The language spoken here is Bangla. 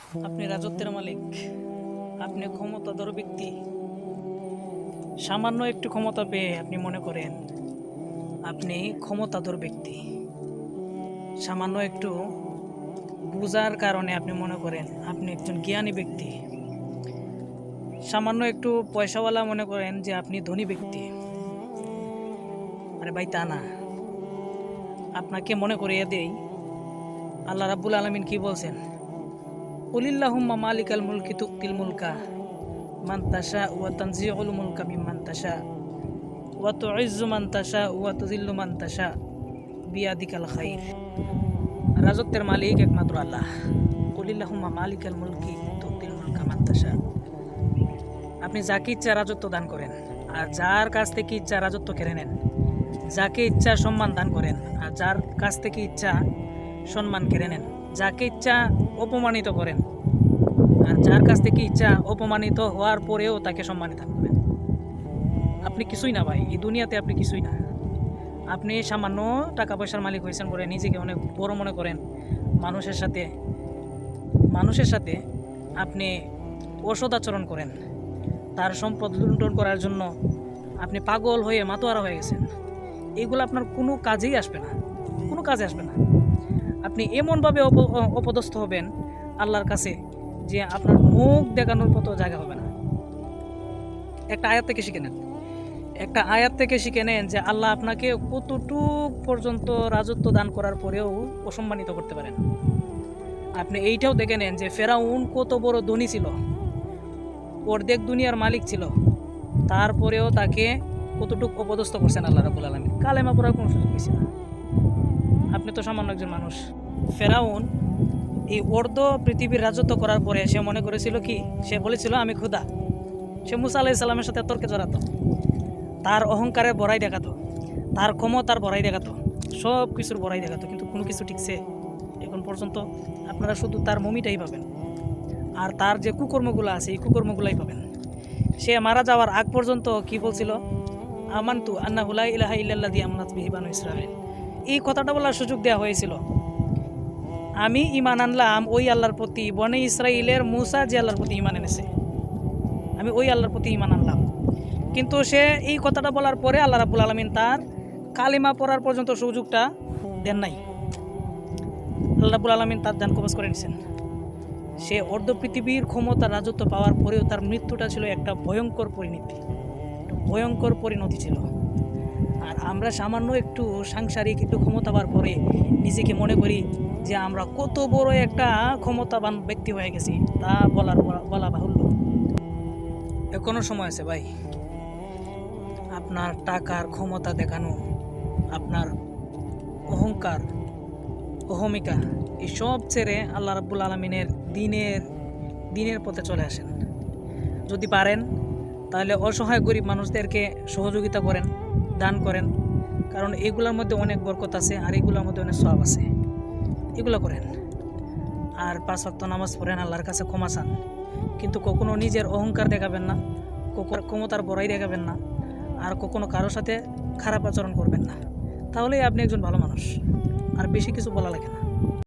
আপনি রাজত্বের মালিক, আপনি ক্ষমতাধর ব্যক্তি। সামান্য একটু ক্ষমতা পেয়ে আপনি মনে করেন আপনি ক্ষমতাধর ব্যক্তি। সামান্য একটু বুঝার কারণে আপনি মনে করেন আপনি একজন জ্ঞানী ব্যক্তি। সামান্য একটু পয়সাওয়ালা মনে করেন যে আপনি ধনী ব্যক্তি। আরে ভাই, তা না। আপনাকে মনে করিয়ে দেই, আল্লাহ রাব্বুল আলামিন কি বলছেন? কুলিল্লাহুম্মা মালিকাল মুলকি তুতিল মুলকা মান তাশা ওয়া তানজিউল মুলকা মিম্মান তাশা ওয়া তুইজ্জু মান তাশা ওয়া তুযিল্লু মান তাশা বিয়াদিকাল খাইর। রাজত্বের মালিক একমাত্র আল্লাহ। কুলিল্লাহুম্মা মালিকাল মুলকি তুতিল মুলকা মান তাশা। আপনি যাকে ইচ্ছা রাজত্ব দান করেন, আর যার কাছ থেকে ইচ্ছা রাজত্ব কেড়ে নেন। যাকে ইচ্ছা সম্মান দান করেন, আর যার কাছ থেকে ইচ্ছা সম্মান কেড়ে নেন। যাকে ইচ্ছা অপমানিত করেন, আর যার কাছ থেকে ইচ্ছা অপমানিত হওয়ার পরেও তাকে সম্মানিত দান করেন। আপনি কিছুই না ভাই, এই দুনিয়াতে আপনি কিছুই না। আপনি সামান্য টাকা পয়সার মালিক হয়েছেন বলে নিজেকে অনেক বড় মনে করেন। মানুষের সাথে আপনি অসদাচরণ করেন। তার সম্পদ লুণ্ঠন করার জন্য আপনি পাগল হয়ে মাতোয়ারা হয়ে গেছেন। এগুলো আপনার কোনো কাজেই আসবে না, কোনো কাজে আসবে না। আপনি এমনভাবে অপদস্থ হবেন আল্লাহর কাছে যে আপনার মুখ দেখানোর মতো জায়গা হবে না। একটা আয়াত থেকে শিখে নেন যে আল্লাহ আপনাকে কতটুক পর্যন্ত রাজত্ব দান করার পরেও অসম্মানিত করতে পারেন। আপনি এইটাও দেখে নেন যে ফেরাউন কত বড় ধনী ছিল, অর্ধেক দুনিয়ার মালিক ছিল, তারপরেও তাকে কতটুক অপদস্থ করছেন আল্লাহ রাব্বুল আলামিন। কালেমা পড়ার কোনো সুযোগ পেয়েছে না। আপনি তো সামান্য একজন মানুষ। ফেরাউন এই অর্ধ পৃথিবীর রাজত্ব করার পরে সে মনে করেছিল কি, সে বলেছিল আমি খোদা। সে মুসা আলাইহিস সালামের সাথে তর্কে জড়াতো, তার অহংকারের বড়াই দেখাতো, তার ক্ষমতার বড়াই দেখাতো, সব কিছুর বড়াই দেখাতো, কিন্তু কোনো কিছু ঠিকছে এখন পর্যন্ত? আপনারা শুধু তার মমিটাই পাবেন, আর তার যে কুকর্মগুলো আছে এই কুকর্মগুলাই পাবেন। সে মারা যাওয়ার আগ পর্যন্ত কি বলছিল? আমানতু আন্নাহু লা ইলাহা ইল্লাল্লাযী আমানাত বিহি বানু ইসরাঈল। এই কথাটা বলার সুযোগ দেওয়া হয়েছিল। আমি ঈমান আনলাম ওই আল্লাহর প্রতি, বনে ইসরাইলের মুসা যে আল্লাহর প্রতি ঈমান এনেছে, আমি ওই আল্লাহর প্রতি ঈমান আনলাম। কিন্তু সে এই কথাটা বলার পরে আল্লাহ রাব্বুল আলামিন তার কালিমা পড়ার পর্যন্ত সুযোগটা দেন নাই। আল্লাহ রাব্বুল আলামিন তার জান কবজ করে নিয়েছেন। সে অর্ধ পৃথিবীর ক্ষমতা রাজত্ব পাওয়ার পরেও তার মৃত্যুটা ছিল একটা ভয়ঙ্কর পরিণতি ছিল। আর আমরা সামান্য একটু সাংসারিক একটু ক্ষমতা পাওয়ার পরে নিজেকে মনে করি যে আমরা কত বড় একটা ক্ষমতাবান ব্যক্তি হয়ে গেছি, তা বলা বাহুল্য। এখনো সময় আছে ভাই। আপনার টাকার ক্ষমতা দেখানো, আপনার অহংকার, অহমিকা এসব ছেড়ে আল্লাহ রাব্বুল আলামিনের দিনের পথে চলে আসেন। যদি পারেন তাহলে অসহায় গরিব মানুষদেরকে সহযোগিতা করেন, দান করেন, কারণ এগুলোর মধ্যে অনেক বরকত আছে, আর এগুলোর মধ্যে অনেক সওয়াব আছে। এগুলো করেন। আর 5 ওয়াক্ত নামাজ পড়েন, আল্লাহর কাছে ক্ষমা চান, কিন্তু কখনো নিজের অহংকার দেখাবেন না, কখনো ক্ষমতার বড়াই দেখাবেন না, আর কখনো কারোর সাথে খারাপ আচরণ করবেন না। তাহলেই আপনি একজন ভালো মানুষ। আর বেশি কিছু বলা লাগে না।